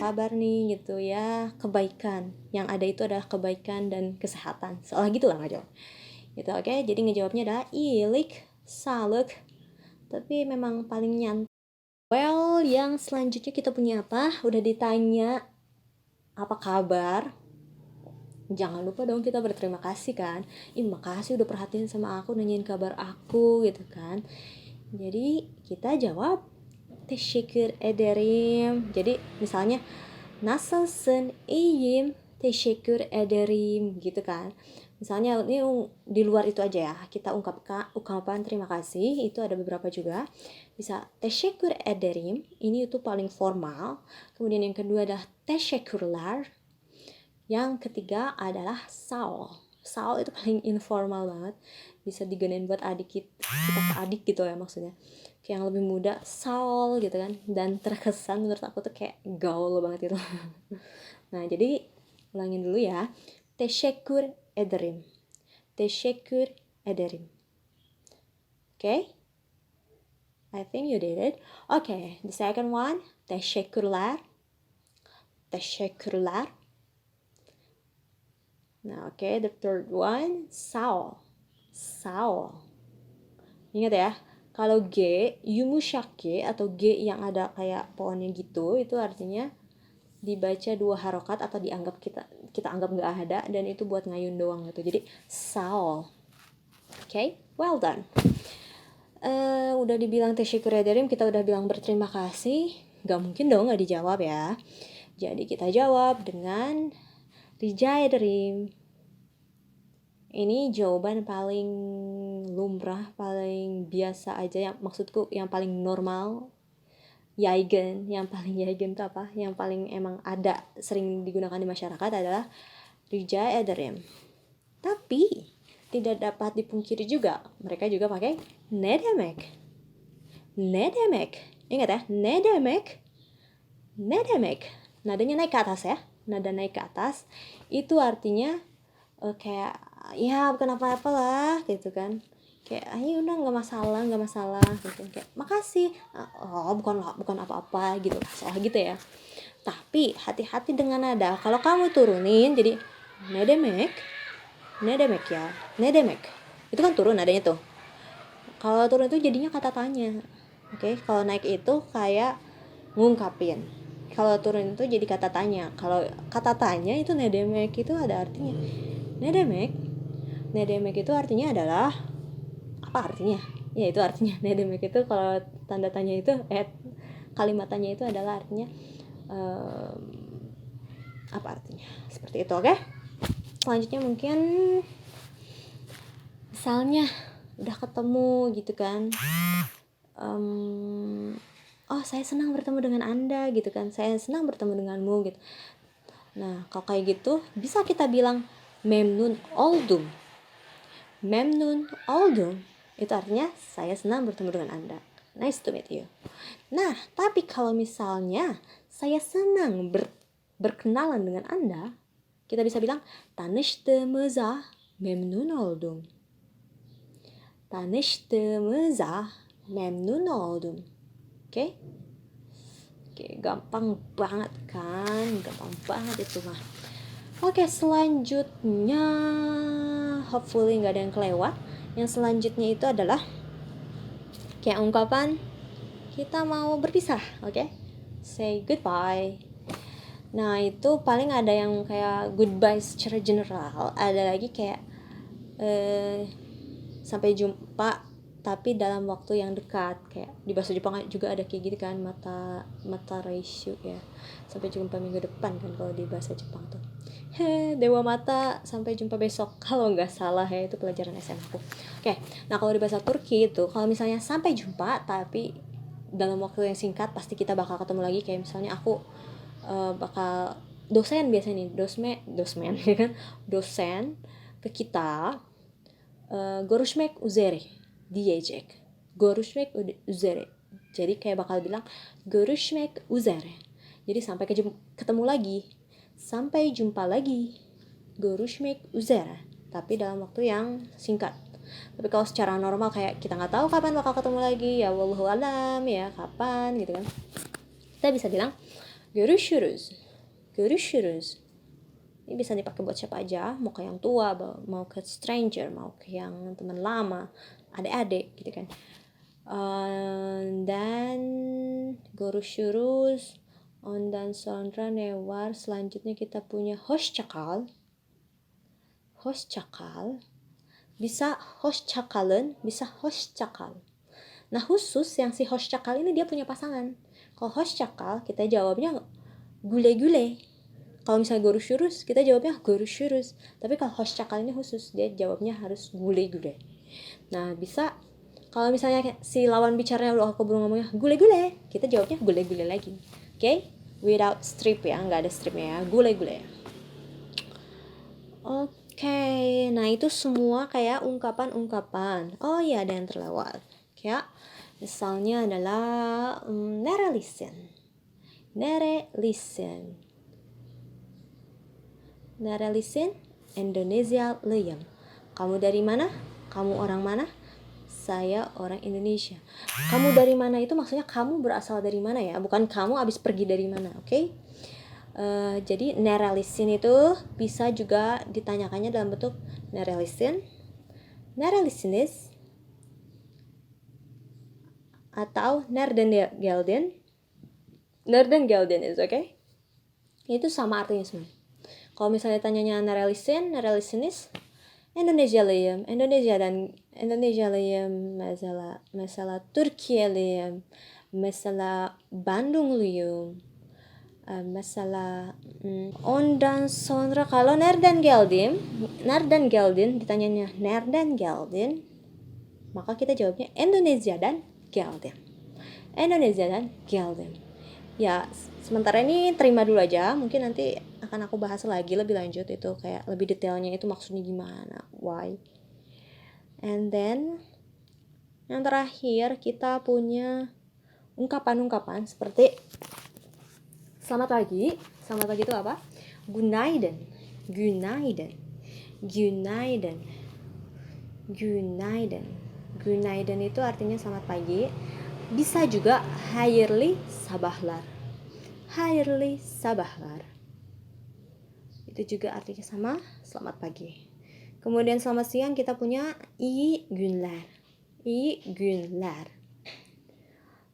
kabar nih gitu ya, kebaikan. Yang ada itu adalah kebaikan dan kesehatan. Soalnya gitu lah ngejawab. Gitu, oke. Jadi ngejawabnya adalah iyilik, sağlık. Tapi memang paling nyantai. Well, yang selanjutnya kita punya apa? Udah ditanya apa kabar? Jangan lupa dong kita berterima kasih kan. Makasih udah perhatiin sama aku, nanyain kabar aku gitu kan. Jadi kita jawab teşekkür ederim. Jadi misalnya nasılsın, iyiyim, teşekkür ederim gitu kan. Misalnya ini di luar itu aja ya, kita ungkapan terima kasih itu ada beberapa juga. Bisa teşekkür ederim, ini itu paling formal. Kemudian yang kedua adalah teşekkürler. Yang ketiga adalah sağ ol. Sağ ol itu paling informal banget, bisa digenain buat kita ke adik gitu ya maksudnya. Kayak yang lebih muda, sağ ol gitu kan. Dan terkesan menurut aku tuh kayak gaul banget gitu. Nah, jadi ulangin dulu ya. Teşekkür ederim. Teşekkür ederim. Okay? I think you did it. Okay, the second one. Teşekkürler. Teşekkürler. Nah, okay, the third one. Sağ ol. Sağ ol. Ingat ya, kalau G, yumuşak G atau G yang ada kayak pohonnya gitu, itu artinya dibaca 2 harokat atau dianggap kita anggap nggak ada, dan itu buat ngayun doang gitu. Jadi sağ ol. Okay, well done. Udah dibilang teşekkür ederim, kita udah bilang berterima kasih. Gak mungkin dong nggak dijawab ya. Jadi kita jawab dengan rica ederim. Ini jawaban paling lumrah, paling biasa aja, yang maksudku yang paling normal. Yaegen, yang paling yaegen itu apa? Yang paling emang ada, sering digunakan di masyarakat adalah rica ederim. Tapi tidak dapat dipungkiri juga, mereka juga pakai ne demek. Ne demek. Ingat ya, ne demek. Ne demek. Nadanya naik ke atas ya. Nada naik ke atas itu artinya kayak ya bukan apa-apa lah gitu kan. Kayak ayo udah nggak masalah gitu. Kayak makasih. Bukan apa-apa gitu. Soal gitu ya. Tapi hati-hati dengan nada. Kalau kamu turunin jadi ne demek. Ne demek ya. Ne demek. Itu kan turun nadanya tuh. Kalau turun itu jadinya kata tanya. Oke, kalau naik itu kayak ngungkapin. Kalau turun itu jadi kata tanya. Kalau kata tanya itu ne demek itu ada artinya. Ne demek. Ne demek itu artinya adalah apa artinya? Ya itu artinya ne demek itu kalau tanda tanya itu kalimat tanya itu adalah artinya apa artinya? Seperti itu, oke? Selanjutnya mungkin misalnya udah ketemu gitu kan. Saya senang bertemu dengan Anda gitu kan. Saya senang bertemu denganmu gitu. Nah, kalau kayak gitu bisa kita bilang memnun oldum. Memnun oldum itu artinya saya senang bertemu dengan Anda. Nice to meet you. Nah, tapi kalau misalnya saya senang berkenalan dengan Anda, kita bisa bilang tanıştığımıza memnun oldum. Tanıştığımıza memnun oldum. Oke, gampang banget kan? Gampang banget itu mah. Oke, selanjutnya hopefully gak ada yang kelewat. Yang selanjutnya itu adalah kayak ungkapan kita mau berpisah, oke? Say goodbye. Nah, itu paling ada yang kayak goodbye secara general. Ada lagi kayak sampai jumpa tapi dalam waktu yang dekat, kayak di bahasa Jepang juga ada kayak gitu kan, mata ratio ya, sampai jumpa minggu depan kan kalau di bahasa Jepang tuh. Dewa mata, sampai jumpa besok kalau nggak salah ya, itu pelajaran SMA aku. Oke, nah kalau di bahasa Turki itu kalau misalnya sampai jumpa tapi dalam waktu yang singkat, pasti kita bakal ketemu lagi. Kayak misalnya aku bakal dosen biasanya nih, dosmen ya kan, dosen ke kita görüşmek üzere diyecek. Görüşmek üzere. Jadi kayak bakal bilang görüşmek üzere. Jadi sampai ketemu lagi. Sampai jumpa lagi. Görüşmek üzere. Tapi dalam waktu yang singkat. Tapi kalau secara normal kayak kita nggak tahu kapan bakal ketemu lagi, ya wallahu alam ya kapan gitu kan. Kita bisa bilang Görüşürüz. Görüşürüz. Ini bisa dipakai buat siapa aja, mau ke yang tua, mau ke stranger, mau ke yang teman lama, adik-adik gitu kan. Dan görüşürüz. Ondan sonra ne var? Selanjutnya kita punya hoşçakal. Hoşçakal. Bisa hoşçakalın, bisa hoşçakal. Nah khusus yang si hoşçakal ini dia punya pasangan. Kalau hoşçakal kita jawabnya gule-gule. Kalau misalnya görüşürüz, kita jawabnya görüşürüz. Tapi kalau hoşçakal ini khusus, dia jawabnya harus gule-gule. Nah, bisa kalau misalnya si lawan bicaranya udah keburu ngomongnya gule-gule, kita jawabnya gule-gule lagi. Oke? Okay? Without strip ya, nggak ada stripnya ya, gule-gule. Oke, nah itu semua kayak ungkapan-ungkapan. Oh iya, ada yang terlewat. Kayak misalnya adalah nere listen. Nere listen. Narelisin Indonesia Leyem. Kamu dari mana? Kamu orang mana? Saya orang Indonesia. Kamu dari mana itu maksudnya kamu berasal dari mana ya? Bukan kamu habis pergi dari mana, oke? Okay? Jadi narelisin itu bisa juga ditanyakannya dalam bentuk narelisin, narelisinis, atau nerden gelden is oke? Okay? Itu sama artinya sebenarnya. Kalau misalnya tanyanya narelisis, Indonezyalıyım, Indonezyalıyım, mesela Türkiye'liyim, mesela Bandungluyum, mesela ondan sonra kalau nereden geldin, ditanyanya nereden geldin, maka kita jawabnya Indonezya'dan geldim. Ya, sementara ini terima dulu aja. Mungkin nanti akan aku bahas lagi lebih lanjut itu kayak lebih detailnya itu maksudnya gimana, why. And then yang terakhir kita punya ungkapan-ungkapan seperti selamat pagi. Selamat pagi itu apa? Günaydın. Günaydın. Günaydın. Günaydın. Günaydın itu artinya selamat pagi. Bisa juga hayırlı sabahlar. Hayırlı sabahlar. Itu juga artinya sama, selamat pagi. Kemudian selamat siang kita punya iyi günler. İyi günler.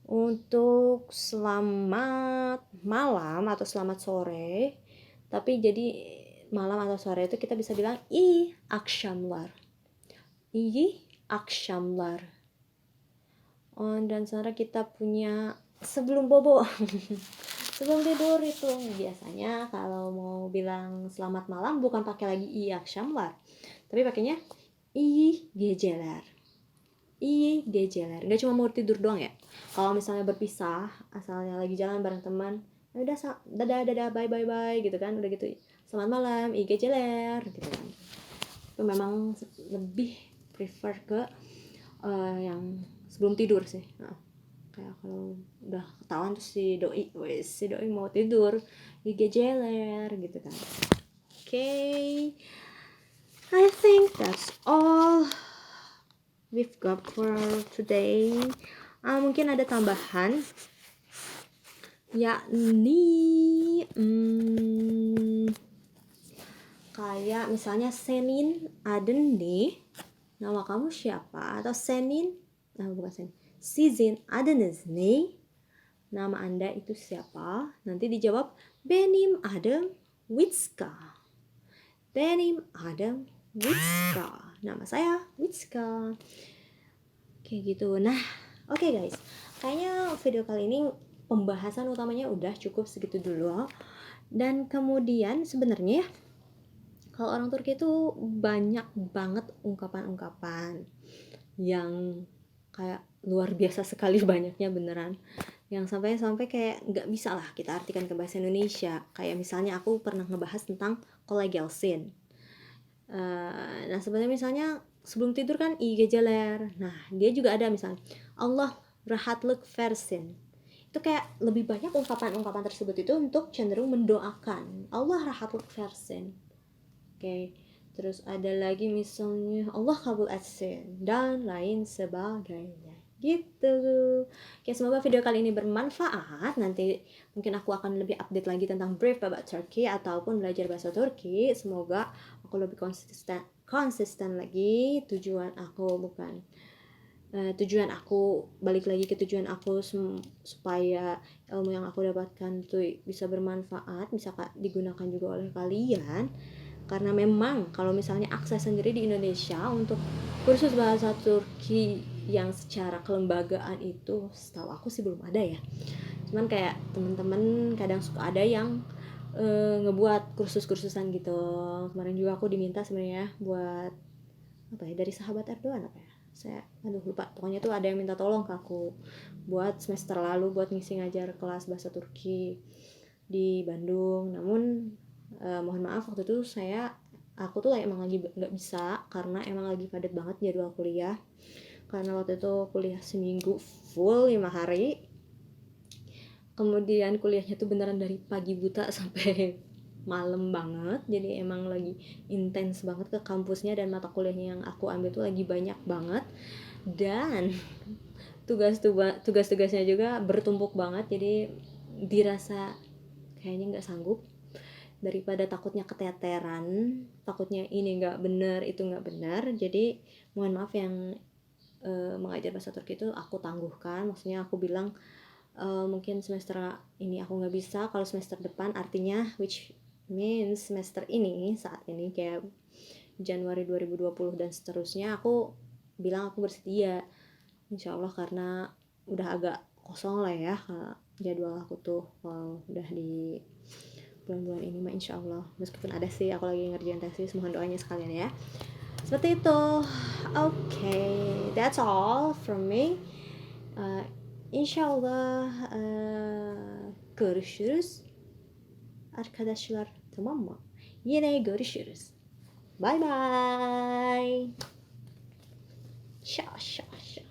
Untuk selamat malam atau selamat sore, tapi jadi malam atau sore itu kita bisa bilang iyi akşamlar. İyi akşamlar. Dan sekarang kita punya sebelum bobo. Sebelum tidur itu biasanya kalau mau bilang selamat malam bukan pakai lagi iyi akşamlar, tapi pakainya iyi geceler. Iyi geceler. Gak cuma mau tidur doang ya. Kalau misalnya berpisah, asalnya lagi jalan bareng teman, udah dadah bye gitu kan, udah gitu selamat malam iyi geceler gitu kan. Itu memang lebih prefer ke yang sebelum tidur sih. Kayak kalau udah ketahuan tuh si doi mau tidur iyi geceler gitu kan. Okay, I think that's all we've got for today. Mungkin ada tambahan yakni kayak misalnya Senin Aden nih, nama kamu siapa? Atau Senin, bukan Senin, Sizin adınız ne? Nama Anda itu siapa? Nanti dijawab benim adım Witska. Benim adım Witska. Nama saya Witska. Kayak gitu. Nah, oke guys. Kayaknya video kali ini pembahasan utamanya udah cukup segitu dulu. Dan kemudian sebenarnya kalau orang Turki itu banyak banget ungkapan-ungkapan yang kayak luar biasa sekali banyaknya beneran, yang sampai kayak nggak bisa lah kita artikan ke bahasa Indonesia. Kayak misalnya aku pernah ngebahas tentang kollegelsin. Nah sebenarnya misalnya sebelum tidur kan iyi geceler. Nah dia juga ada misalnya Allah rahatlık versin. Itu kayak lebih banyak ungkapan-ungkapan tersebut itu untuk cenderung mendoakan Allah rahatlık versin. Oke. Terus ada lagi misalnya Allah kabul etsin dan lain sebagainya gitu. Oke, semoga video kali ini bermanfaat. Nanti mungkin aku akan lebih update lagi tentang Brave About Turkey ataupun belajar bahasa Turki. Semoga aku lebih konsisten lagi. Tujuan aku balik lagi ke tujuan aku supaya ilmu yang aku dapatkan tuh bisa bermanfaat, bisa digunakan juga oleh kalian. Karena memang kalau misalnya akses sendiri di Indonesia untuk kursus bahasa Turki yang secara kelembagaan itu setahu aku sih belum ada ya. Cuman kayak teman-teman kadang suka ada yang ngebuat kursus-kursusan gitu. Kemarin juga aku diminta sebenarnya buat apa ya, dari sahabat Erdogan apa ya, saya lupa, pokoknya tuh ada yang minta tolong ke aku buat semester lalu buat ngisi ngajar kelas bahasa Turki di Bandung. Namun mohon maaf waktu itu aku tuh emang lagi nggak bisa karena emang lagi padat banget jadwal kuliah, karena waktu itu kuliah seminggu full 5 hari, kemudian kuliahnya tuh beneran dari pagi buta sampai malam banget, jadi emang lagi intens banget ke kampusnya, dan mata kuliahnya yang aku ambil tuh lagi banyak banget, dan tugas-tugasnya juga bertumpuk banget, jadi dirasa kayaknya nggak sanggup. Daripada takutnya keteteran, takutnya ini nggak benar itu nggak benar, jadi mohon maaf yang mengajar bahasa Turki itu aku tangguhkan. Maksudnya aku bilang mungkin semester ini aku nggak bisa, kalau semester depan, artinya which means semester ini, saat ini kayak Januari 2020 dan seterusnya, aku bilang aku bersedia insya Allah, karena udah agak kosong lah ya jadwal aku tuh udah di bulan-bulan ini mah insya Allah. Meskipun ada sih aku lagi ngerjain tesis, mohon doanya sekalian ya. Seperti itu. Okay, that's all from me. İnşallah görüşürüz arkadaşlar, tamam mı? Yine görüşürüz. Bye bye. Şa şa şa.